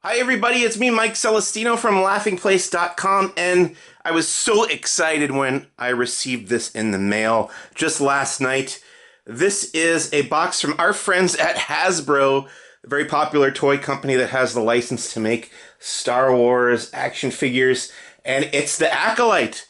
Hi everybody, it's me, Mike Celestino from laughingplace.com, and I was so excited when I received this in the mail just last night. This is a box from our friends at Hasbro, a very popular toy company that has the license to make Star Wars action figures, and it's the Acolyte.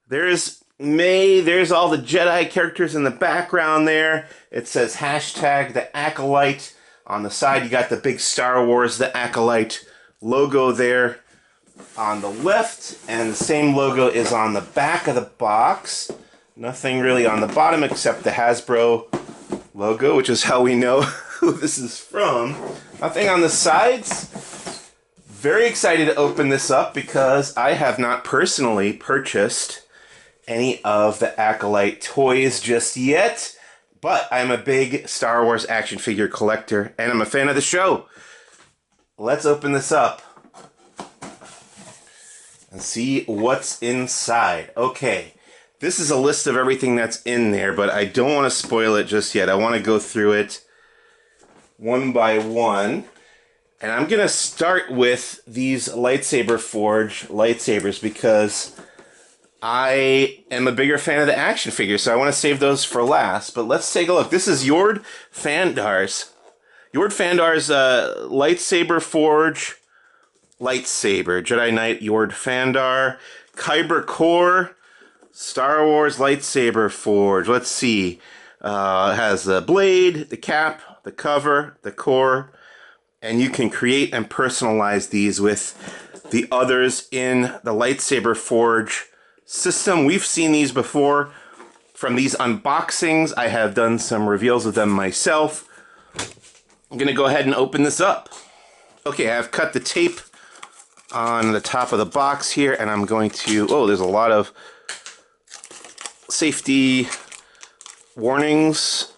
There's May, there's all the Jedi characters in the background there. It says hashtag the Acolyte. On the side, you got the big Star Wars the Acolyte logo there on the left, and the same logo is on the back of the box. Nothing really on the bottom except the Hasbro logo, which is how we know who this is from. Nothing on the sides. Very excited to open this up because I have not personally purchased any of the Acolyte toys just yet, but I'm a big Star Wars action figure collector and I'm a fan of the show. Let's open this up and see what's inside. Okay, this is a list of everything that's in there, but I don't want to spoil it just yet. I want to go through it one by one. And I'm going to start with these Lightsaber Forge lightsabers because I am a bigger fan of the action figures, so I want to save those for last. But let's take a look. This is Yord Fandar's Lightsaber Forge lightsaber. Jedi Knight Yord Fandar. Kyber Core Star Wars Lightsaber Forge. Let's see. It has the blade, the cap, the cover, the core, and you can create and personalize these with the others in the Lightsaber Forge system. We've seen these before from these unboxings. I have done some reveals of them myself. I'm going to go ahead and open this up. Okay, I've cut the tape on the top of the box here, and I'm going to... Oh, there's a lot of safety warnings,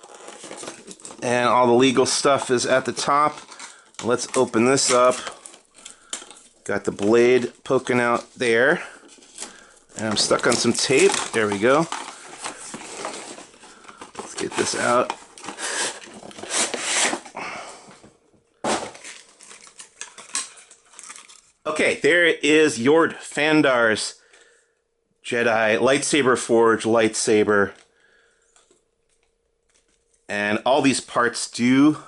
and all the legal stuff is at the top. Let's open this up. Got the blade poking out there. And I'm stuck on some tape. There we go. Let's get this out. Okay, there is Yord Fandar's Jedi Lightsaber Forge lightsaber. And all these parts do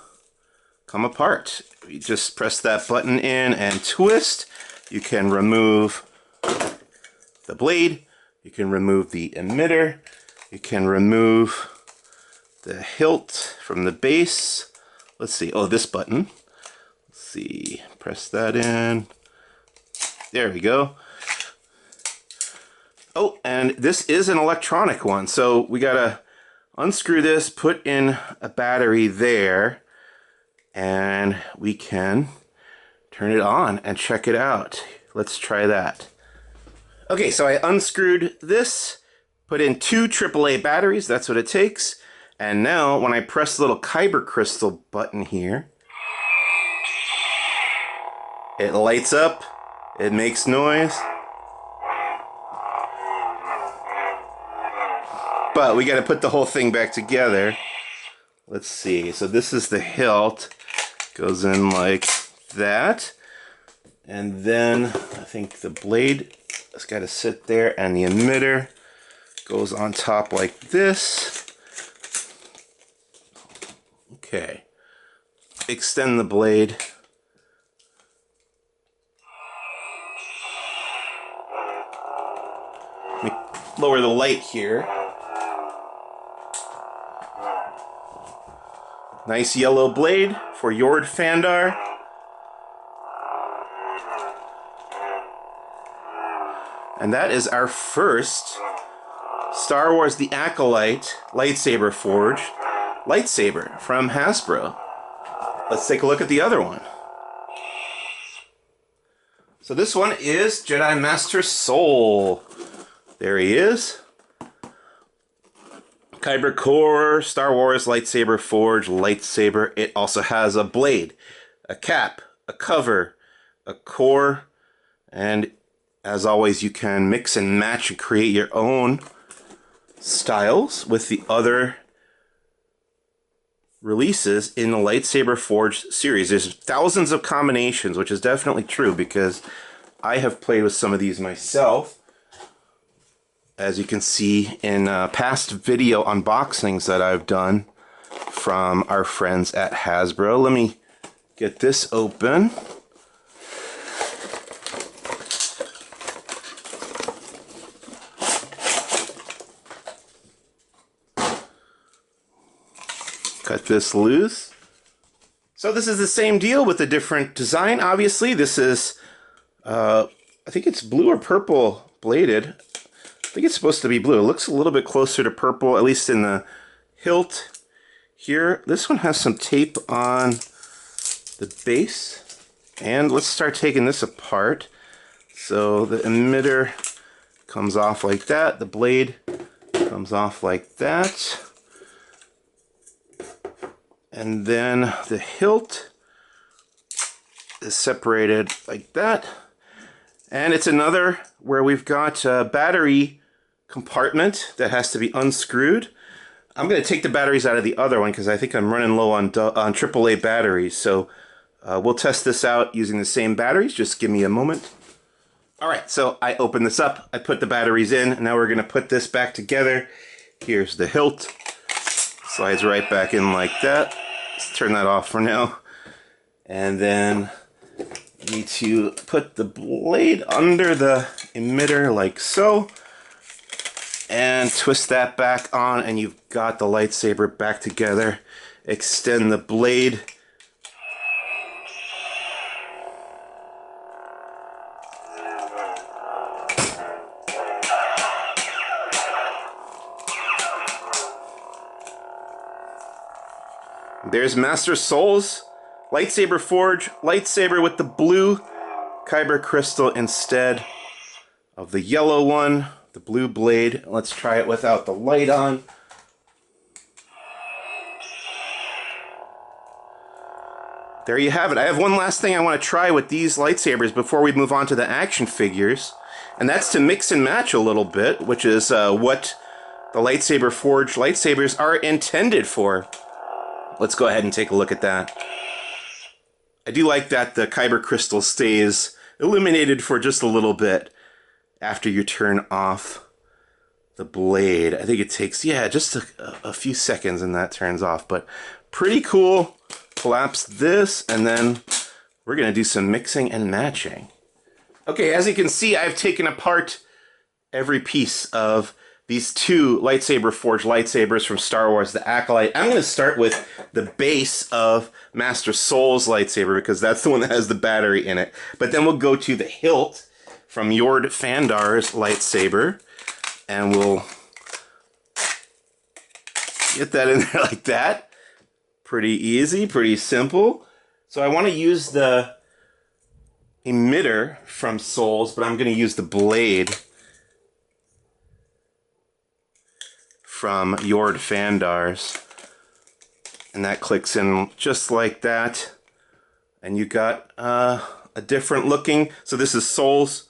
come apart. You just press that button in and twist. You can remove the blade, you can remove the emitter, you can remove the hilt from the base. Let's see, oh, this button. Let's see, press that in. There we go. Oh, and this is an electronic one, so we gotta unscrew this, put in a battery there, and we can turn it on and check it out. Let's try that. Okay, so I unscrewed this, put in 2 AAA batteries, that's what it takes, and now when I press the little Kyber crystal button here, it lights up, it makes noise, but we got to put the whole thing back together. Let's see, so this is the hilt, goes in like that, and then I think the blade has got to sit there, and the emitter goes on top like this. Okay, extend the blade. Let me lower the light here. Nice yellow blade for Yord Fandar. And that is our first Star Wars The Acolyte Lightsaber Forge lightsaber from Hasbro. Let's take a look at the other one. So this one is Jedi Master Soul. There he is. Kyber Core Star Wars Lightsaber Forge lightsaber. It also has a blade, a cap, a cover, a core, and as always, you can mix and match and create your own styles with the other releases in the Lightsaber Forge series. There's thousands of combinations, which is definitely true because I have played with some of these myself. As you can see in past video unboxings that I've done from our friends at Hasbro. Let me get this open. Cut this loose. So this is the same deal with a different design, obviously. This is, I think it's blue or purple bladed. I think it's supposed to be blue. It looks a little bit closer to purple, at least in the hilt here. This one has some tape on the base. And let's start taking this apart. So the emitter comes off like that. The blade comes off like that. And then the hilt is separated like that. And it's another where we've got a battery compartment that has to be unscrewed. I'm going to take the batteries out of the other one because I think I'm running low on AAA batteries. So we'll test this out using the same batteries. Just give me a moment. All right, so I open this up. I put the batteries in. And now we're going to put this back together. Here's the hilt. Slides right back in like that. Let's turn that off for now. And then you need to put the blade under the emitter like so. And twist that back on and you've got the lightsaber back together. Extend the blade. There's Master Soul's Lightsaber Forge lightsaber with the blue kyber crystal instead of the yellow one, the blue blade. Let's try it without the light on. There you have it. I have one last thing I want to try with these lightsabers before we move on to the action figures, and that's to mix and match a little bit, which is what the Lightsaber Forge lightsabers are intended for. Let's go ahead and take a look at that. I do like that the kyber crystal stays illuminated for just a little bit after you turn off the blade. I think it takes, yeah, just a few seconds and that turns off, but pretty cool. Collapse this, and then we're going to do some mixing and matching. Okay, as you can see, I've taken apart every piece of these two Lightsaber Forge lightsabers from Star Wars, the Acolyte. I'm going to start with the base of Master Soul's lightsaber because that's the one that has the battery in it. But then we'll go to the hilt from Yord Fandar's lightsaber, and we'll get that in there like that. Pretty easy, pretty simple. So I want to use the emitter from Soul's, but I'm going to use the blade from Yord Fandar's, and that clicks in just like that, and you got a different looking. So this is Soul's,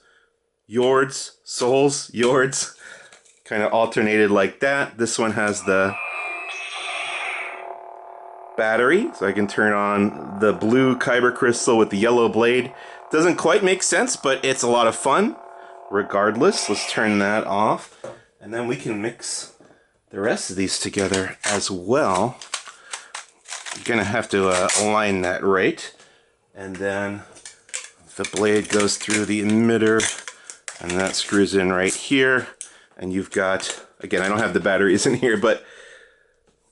Yord's, Soul's, Yord's, kind of alternated like that. This one has the battery, so I can turn on the blue kyber crystal with the yellow blade. Doesn't quite make sense, but it's a lot of fun regardless. Let's turn that off, and then we can mix the rest of these together as well. You're gonna have to align that right, and then the blade goes through the emitter, and that screws in right here. And you've got, again, I don't have the batteries in here, but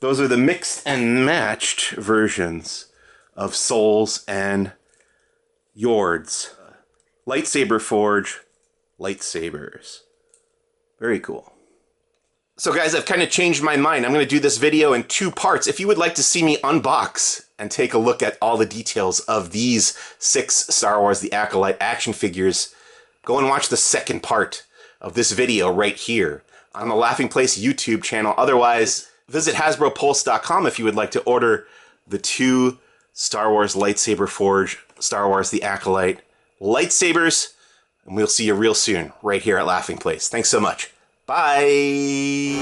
those are the mixed and matched versions of Soul's and Yord's Lightsaber Forge lightsabers. Very cool. So guys, I've kind of changed my mind. I'm going to do this video in two parts. If you would like to see me unbox and take a look at all the details of these 6 Star Wars The Acolyte action figures, go and watch the second part of this video right here on the Laughing Place YouTube channel. Otherwise, visit HasbroPulse.com if you would like to order the 2 Star Wars Lightsaber Forge, Star Wars The Acolyte lightsabers. And we'll see you real soon right here at Laughing Place. Thanks so much. Bye.